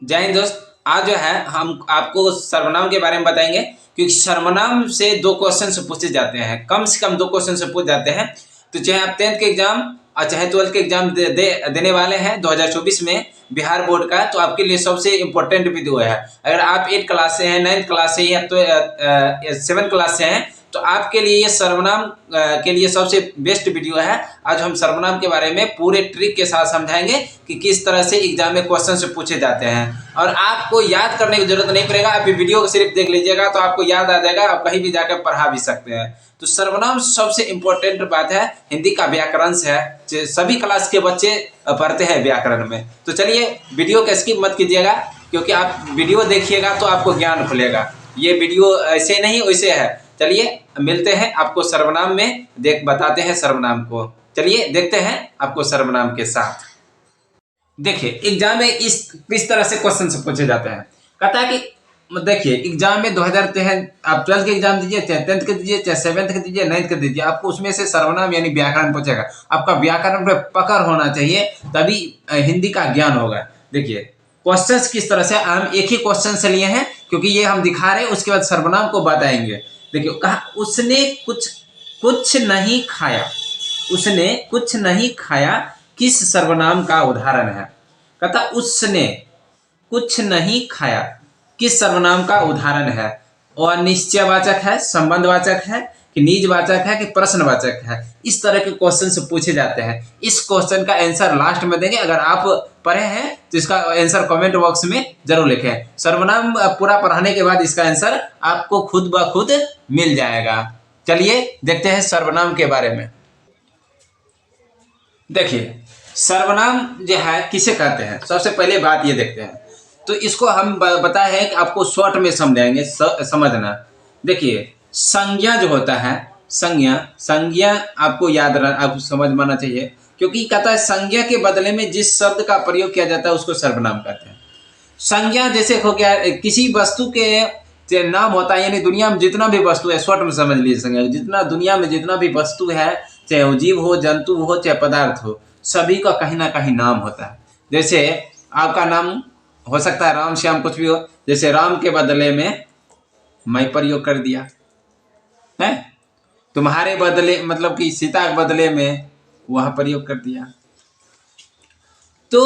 जय हिंद दोस्त। आज जो है हम आपको सर्वनाम के बारे में बताएंगे, क्योंकि सर्वनाम से दो क्वेश्चन से पूछे जाते हैं, कम से कम दो क्वेश्चन से पूछ जाते हैं। तो चाहे आप 10th के एग्जाम और चाहे 12th के एग्जाम देने वाले हैं 2024 में बिहार बोर्ड का, तो आपके लिए सबसे इम्पोर्टेंट वीडियो है। अगर आप 8 क्लास से हैं, 9th क्लास से या तो 7th क्लास से हैं, तो आपके लिए ये सर्वनाम के लिए सबसे बेस्ट वीडियो है। आज हम सर्वनाम के बारे में पूरे ट्रिक के साथ समझाएंगे कि किस तरह से एग्जाम में क्वेश्चन से पूछे जाते हैं, और आपको याद करने की जरूरत नहीं पड़ेगा। आप वीडियो को सिर्फ देख लीजिएगा तो आपको याद आ जाएगा, आप कहीं भी जाकर पढ़ा भी सकते हैं। तो सर्वनाम सबसे इंपॉर्टेंट बात है, हिंदी का व्याकरण है, सभी क्लास के बच्चे पढ़ते हैं व्याकरण में। तो चलिए वीडियो को स्किप मत कीजिएगा, क्योंकि आप वीडियो देखिएगा तो आपको ज्ञान खुलेगा। ये वीडियो ऐसे नहीं वैसे है। चलिए मिलते हैं आपको सर्वनाम में, बताते हैं सर्वनाम को। चलिए देखते हैं आपको सर्वनाम के साथ। देखिए एग्जाम में इस तरह से क्वेश्चन से पूछे जाते हैं। कहता है कि देखिए एग्जाम में 2013 आप 12th के एग्जाम दीजिए, चाहे 10th के दीजिए, चाहे 7th के दीजिए, 9th के दीजिए, आपको उसमें से सर्वनाम यानी व्याकरण पूछेगा। आपका व्याकरण पे पकड़ होना चाहिए, तभी हिंदी का ज्ञान होगा। देखिए क्वेश्चंस किस तरह से, हम एक ही क्वेश्चन से लिए हैं क्योंकि ये हम दिखा रहे हैं, उसके बाद सर्वनाम को बताएंगे। देखिए कहा उसने कुछ कुछ नहीं खाया। उसने कुछ नहीं खाया किस सर्वनाम का उदाहरण है। कहता उसने कुछ नहीं खाया किस सर्वनाम का उदाहरण है। और निश्चयवाचक है, संबंधवाचक है, कि निजवाचक है, कि प्रश्नवाचक है। इस तरह के क्वेश्चन से पूछे जाते हैं। इस क्वेश्चन का आंसर लास्ट में देंगे। अगर आप पढ़े हैं तो इसका आंसर कमेंट बॉक्स में जरूर लिखें। सर्वनाम पूरा पढ़ाने के बाद इसका आंसर आपको खुद ब खुद मिल जाएगा। चलिए देखते हैं सर्वनाम के बारे में। देखिए सर्वनाम जो है किसे कहते हैं, सबसे पहले बात ये देखते हैं। तो इसको हम बताए हैं कि आपको शॉर्ट में समझाएंगे, समझना। देखिए संज्ञा जो होता है, संज्ञा आपको आप समझ माना चाहिए, क्योंकि कहता है संज्ञा के बदले में जिस शब्द का प्रयोग किया जाता है उसको सर्वनाम कहते हैं। संज्ञा जैसे हो गया किसी वस्तु के नाम होता है, यानी दुनिया में जितना भी वस्तु है, शॉर्ट में समझ लीजिए संज्ञा, जितना दुनिया में जितना भी वस्तु है, चाहे वो जीव हो, जंतु हो, चाहे पदार्थ हो, सभी का कहीं ना कहीं नाम होता है। जैसे आपका नाम हो सकता है राम श्याम कुछ भी हो, जैसे राम के बदले में मैं प्रयोग कर दिया है, तुम्हारे बदले मतलब कि सीता के बदले में वह प्रयोग कर दिया। तो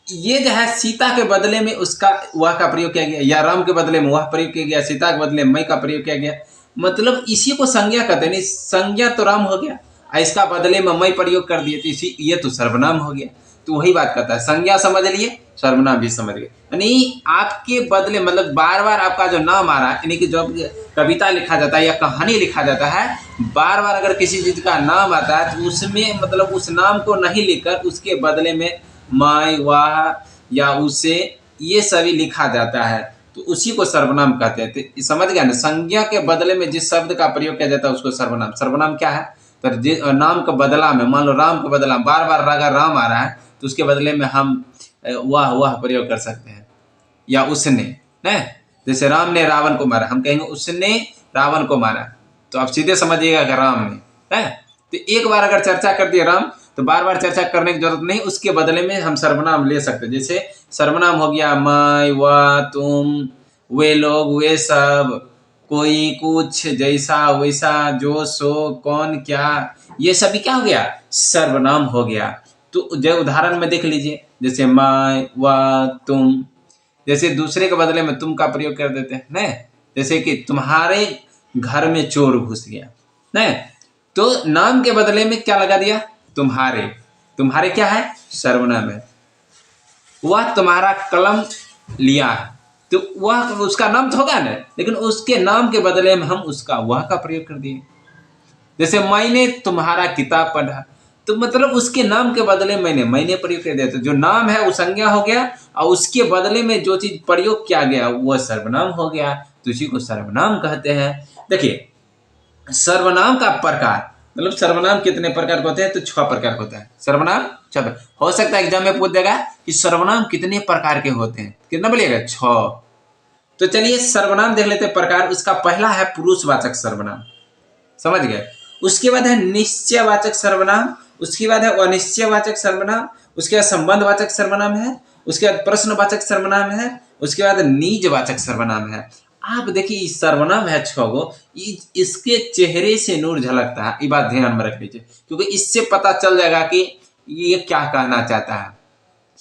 ये जो है सीता के बदले में उसका वह का प्रयोग किया गया, या राम के बदले में वह प्रयोग किया गया, सीता के बदले में मैं का प्रयोग किया गया। मतलब इसी को संज्ञा कहते हैं। संज्ञा तो राम हो गया, इसका बदले में मैं प्रयोग कर दिए, तो इसी ये तो सर्वनाम हो गया। तो वही बात करता है, संज्ञा समझ लिए, सर्वनाम भी समझ गए। यानी आपके बदले मतलब बार बार आपका जो नाम आ रहा है, यानी कि जब कविता लिखा जाता है या कहानी लिखा जाता है, बार बार अगर किसी चीज का नाम आता है तो उसमें मतलब उस नाम को नहीं लिखकर उसके बदले में मैं, वह या उसे, ये सभी लिखा जाता है, तो उसी को सर्वनाम कहते हैं। तो समझ गया ना, संज्ञा के बदले में जिस शब्द का प्रयोग किया जाता है उसको सर्वनाम। सर्वनाम क्या है, तो नाम के बदला में, मान लो राम के बदला बार बार अगर राम आ रहा है तो उसके बदले में हम वह प्रयोग कर सकते हैं, या उसने है। जैसे राम ने रावण को मारा, हम कहेंगे उसने रावण को मारा, तो आप सीधे समझिएगा कि राम ने है। तो एक बार अगर चर्चा कर दिए राम, तो बार बार चर्चा करने की जरूरत नहीं, उसके बदले में हम सर्वनाम ले सकते हैं। जैसे सर्वनाम हो गया मैं, वह, तुम, वे लोग, वे सब, कोई, कुछ, जैसा, वैसा, जो, सो, कौन, क्या, ये सभी क्या हो गया, सर्वनाम हो गया। तो जो उदाहरण में देख लीजिए, जैसे मैं, वह, तुम, जैसे दूसरे के बदले में तुम का प्रयोग कर देते हैं न, जैसे कि तुम्हारे घर में चोर घुस गया न, तो नाम के बदले में क्या लगा दिया, तुम्हारे। तुम्हारे क्या है, सर्वनाम है। वह तुम्हारा कलम लिया है, तो वह उसका नाम तो होगा ना, लेकिन उसके नाम के बदले में हम उसका वह का प्रयोग कर दिए। जैसे मैंने तुम्हारा किताब पढ़ा, तो मतलब उसके नाम के बदले मैंने प्रयोग कर दिया। तो जो नाम है वो संज्ञा हो गया, और उसके बदले में जो चीज प्रयोग किया गया वह सर्वनाम हो गया, तो उसी को सर्वनाम कहते हैं। देखिए सर्वनाम का प्रकार, मतलब सर्वनाम कितने प्रकार के होते हैं, तो 6 प्रकार होता है सर्वनाम। 6 हो सकता है एग्जाम में पूछ देगा कि सर्वनाम कितने प्रकार के होते हैं, कितना बोलिएगा, 6। तो चलिए सर्वनाम देख लेते हैं प्रकार। उसका पहला है पुरुषवाचक सर्वनाम, समझ गए। उसके बाद है निश्चयवाचक सर्वनाम, उसके बाद है अनिश्चयवाचक सर्वनाम, उसके बाद संबंधवाचक सर्वनाम है, उसके बाद प्रश्नवाचक सर्वनाम है, उसके बाद निजवाचक सर्वनाम है। आप देखिए इस सर्वनाम है 6 गो, इसके चेहरे से नूर झलकता है, ये बात ध्यान में रख लीजिए, क्योंकि इससे पता चल जाएगा कि ये क्या कहना चाहता है।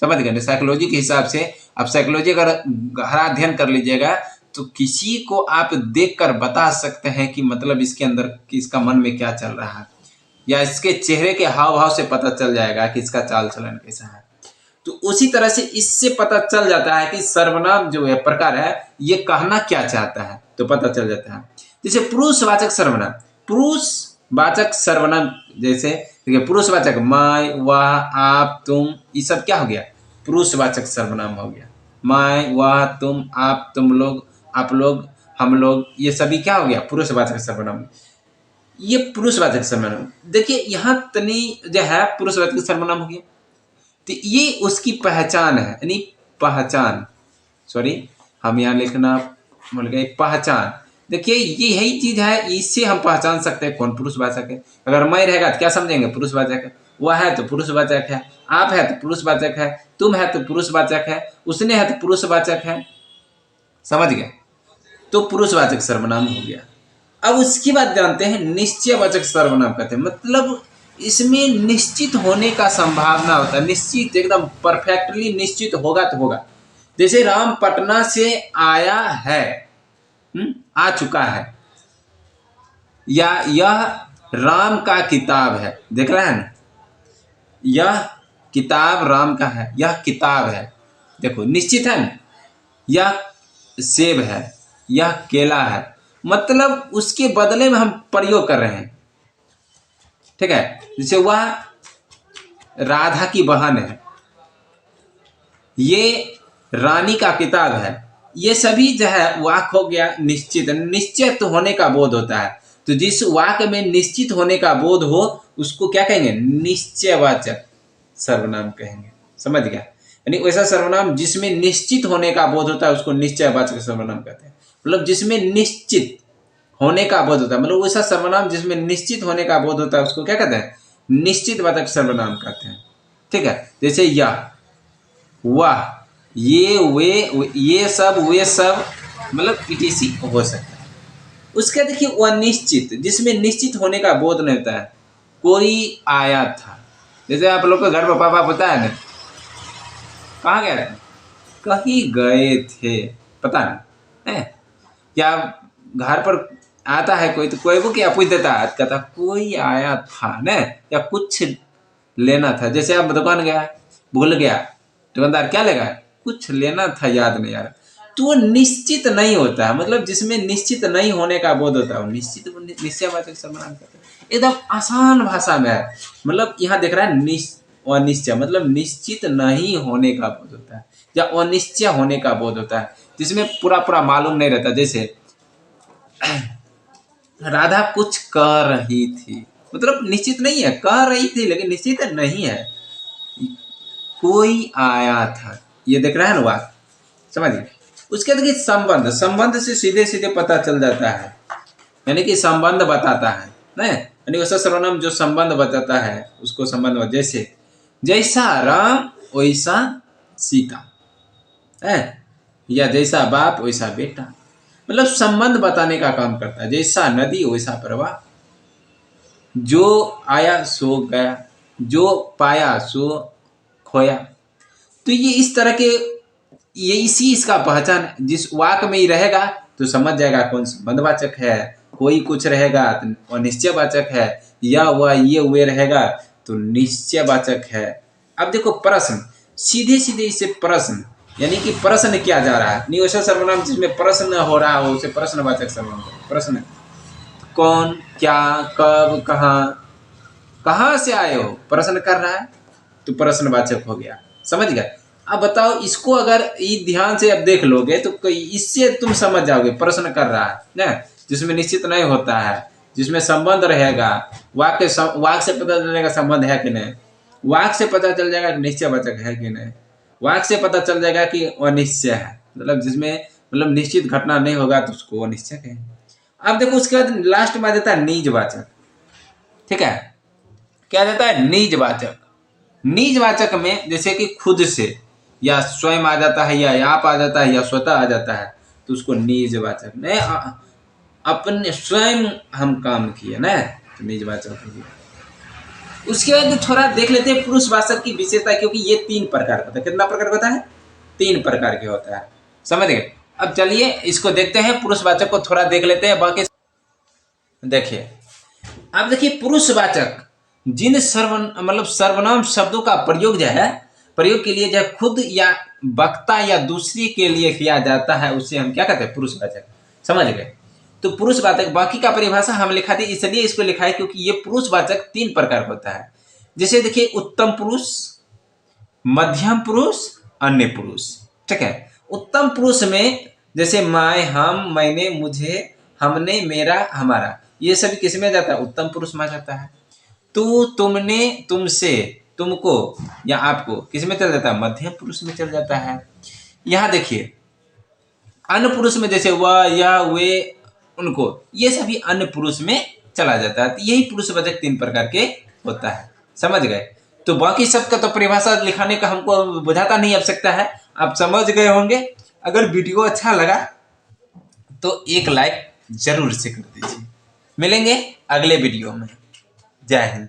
समझ गए? साइकोलॉजी के हिसाब से आप साइकोलॉजी अगर गहरा अध्ययन कर लीजिएगा तो किसी को आप देखकर बता सकते हैं कि मतलब इसके अंदर कि इसका मन में क्या चल रहा है, या इसके चेहरे के हाव भाव से पता चल जाएगा कि इसका चाल चलन कैसा है। तो उसी तरह से इससे पता चल जाता है कि सर्वनाम जो है प्रकार है ये कहना क्या चाहता है, तो पता चल जाता है। जैसे पुरुषवाचक सर्वनाम, पुरुषवाचक सर्वनाम जैसे देखिए पुरुषवाचक मैं, वह, आप, तुम, ये सब क्या हो गया? पुरुषवाचक सर्वनाम हो गया। मैं, वह, तुम, आप, तुम लोग, आप लोग, हम लोग, ये सभी क्या हो गया? पुरुषवाचक सर्वनाम। ये पुरुषवाचक सर्वनाम। देखिए यहाँ तनी जो है पुरुषवाचक सर्वनाम हो गया, तो ये उसकी पहचान है, यानी पहचान, सॉरी हम यहाँ लिखना भूल गए, पहचान। देखिए ये यही चीज है, इससे हम पहचान सकते हैं कौन पुरुषवाचक है। अगर मैं रहेगा तो क्या समझेंगे? पुरुषवाचक है। वह है तो पुरुषवाचक है, आप है तो पुरुषवाचक है, तुम है तो पुरुषवाचक है, उसने है तो पुरुषवाचक है। समझ गए? तो पुरुषवाचक सर्वनाम हो गया। अब उसके बाद जानते हैं निश्चयवाचक सर्वनाम कहते हैं, मतलब इसमें निश्चित होने का संभावना होता है, निश्चित एकदम परफेक्टली निश्चित होगा तो होगा। जैसे राम पटना से आया है, आ चुका है, या यह राम का किताब है, देख रहे हैं ना, यह किताब राम का है, यह किताब है, देखो निश्चित है ना। यह सेब है, यह केला है, मतलब उसके बदले में हम प्रयोग कर रहे हैं। ठीक है? जैसे वह राधा की बहन है, ये रानी का किताब है, ये सभी जो है वाक्य हो गया निश्चित, निश्चित होने का बोध होता है। तो जिस वाक्य में निश्चित होने का बोध हो उसको क्या कहेंगे? निश्चयवाचक सर्वनाम कहेंगे। समझ गया? यानी वैसा सर्वनाम जिसमें निश्चित होने का बोध होता है उसको निश्चयवाचक सर्वनाम कहते हैं। मतलब जिसमें निश्चित होने का बोध होता है, मतलब वैसा सर्वनाम जिसमें निश्चित होने का बोध होता है उसको क्या कहते हैं? निश्चितवाचक सर्वनाम कहते हैं। ठीक है? जैसे यह, वह, ये, वे, ये सब, वे सब, मतलब इटीसी हो सकता है। उसका देखिए वह निश्चित, जिसमें निश्चित होने का बोध नहीं होता है। कोई आया था, जैसे आप लोग को घर पर पापा पता है ना, कहाँ गए थे? कहीं गए थे, पता नहीं है क्या? घर पर आता है कोई तो कोई को क्या पूछ देता है, कहता कोई आया था न, या कुछ लेना था। जैसे आप दुकान गया, भूल गया, दुकानदार क्या लेगा? कुछ लेना था, याद नहीं आ रहा। तो वो निश्चित नहीं होता है, मतलब जिसमें निश्चित नहीं होने का बोध होता है वो निश्चयवाचक सर्वनाम कहते हैं। एकदम आसान भाषा में है, मतलब यहाँ देख रहा है अनिश्चय, मतलब निश्चित नहीं होने का बोध होता है, या अनिश्चय होने का बोध होता है, जिसमें पूरा पूरा मालूम नहीं रहता। जैसे राधा कुछ कह रही थी, मतलब निश्चित नहीं है, कह रही थी लेकिन निश्चित नहीं है। कोई आया था, ये देख रहा है ना बात, समझिए। उसके देखिए संबंध, संबंध से सीधे सीधे पता चल जाता है, यानी कि संबंध बताता है ना, यानी वैसा सर्वनाम जो संबंध बताता है उसको संबंध। जैसे जैसा राम वैसा सीता है, या जैसा बाप वैसा बेटा, मतलब संबंध बताने का काम करता है। जैसा नदी वैसा प्रवाह, जो आया सो गया, जो पाया सो खोया। तो ये इस तरह के, ये इसी इसका पहचान है। जिस वाक्य में ही रहेगा तो समझ जाएगा कौन संबंधवाचक है, कोई कुछ रहेगा तो अनिश्चयवाचक है, या वह ये वे रहेगा तो निश्चयवाचक है। अब देखो प्रश्न, सीधे सीधे इसे प्रश्न, यानी कि प्रश्न किया जा रहा है, नहीं वैसा सर्वनाम जिसमें प्रश्न हो रहा हो उसे प्रश्नवाचक सर्वनाम। प्रश्न, कौन, क्या, कब, कहाँ से आए हो, प्रश्न कर रहा है तो प्रश्नवाचक हो गया। समझ गए? अब बताओ इसको अगर ध्यान से अब देख लोगे तो इससे तुम समझ जाओगे प्रश्न कर रहा है ना, जिसमें निश्चित नहीं होता है, जिसमें संबंध रहेगा, वाक्य से पता चलेगा संबंध है कि नहीं, वाक्य से पता चल जाएगा कि निश्चयवाचक है कि नहीं, वाक्य से पता चल जाएगा कि अनिश्चय है, मतलब जिसमें मतलब निश्चित घटना नहीं होगा तो उसको अनिश्चय कहेंगे। अब देखो उसके बाद लास्ट में आ जाता है निजवाचक। ठीक है? क्या देता है? निजवाचक। निजवाचक में जैसे कि खुद से, या स्वयं आ जाता है, या आप आ जाता है, या स्वतः आ जाता है, तो उसको निजवाचक नहीं, अपने स्वयं हम काम किए ना, तो निजवाचक हो गया। उसके बाद थोड़ा देख लेते हैं पुरुषवाचक की विशेषता, क्योंकि ये 3 प्रकार का होता है। कितना प्रकार का होता है? 3 प्रकार के होता है, समझ गए। अब चलिए इसको देखते हैं, पुरुषवाचक को थोड़ा देख लेते हैं। बाकी देखिए, अब देखिए पुरुषवाचक जिन सर्वनाम शब्दों का प्रयोग जो है, प्रयोग के लिए जो खुद या वक्ता या दूसरी के लिए किया जाता है, उसे हम क्या कहते हैं? पुरुषवाचक। समझ गए। तो पुरुषवाचक, बाकी का परिभाषा हम लिखा थी, इसलिए इसको लिखा है क्योंकि ये पुरुषवाचक 3 प्रकार का होता है। जैसे देखिए, उत्तम पुरुष, मध्यम पुरुष, अन्य पुरुष। ठीक है। उत्तम पुरुष में जैसे मैं, हम, मैंने, मुझे, हमने, मेरा, हमारा, ये सभी किस में जाता है? उत्तम पुरुष में जाता है। तू, तुमने, तुमसे, तुमको या आपको किस में चल जाता है? मध्यम पुरुष में चल जाता है। यहाँ देखिए, अन्य पुरुष में जैसे वह, यह, वे, उनको, ये सभी अन्य पुरुष में चला जाता है। तो यही पुरुषवाचक 3 प्रकार के होता है। समझ गए। तो बाकी सबका तो परिभाषा लिखाने का हमको बुझाता नहीं आवश्यकता है, आप समझ गए होंगे। अगर वीडियो अच्छा लगा तो एक लाइक जरूर से कर दीजिए। मिलेंगे अगले वीडियो में। जय हिंद।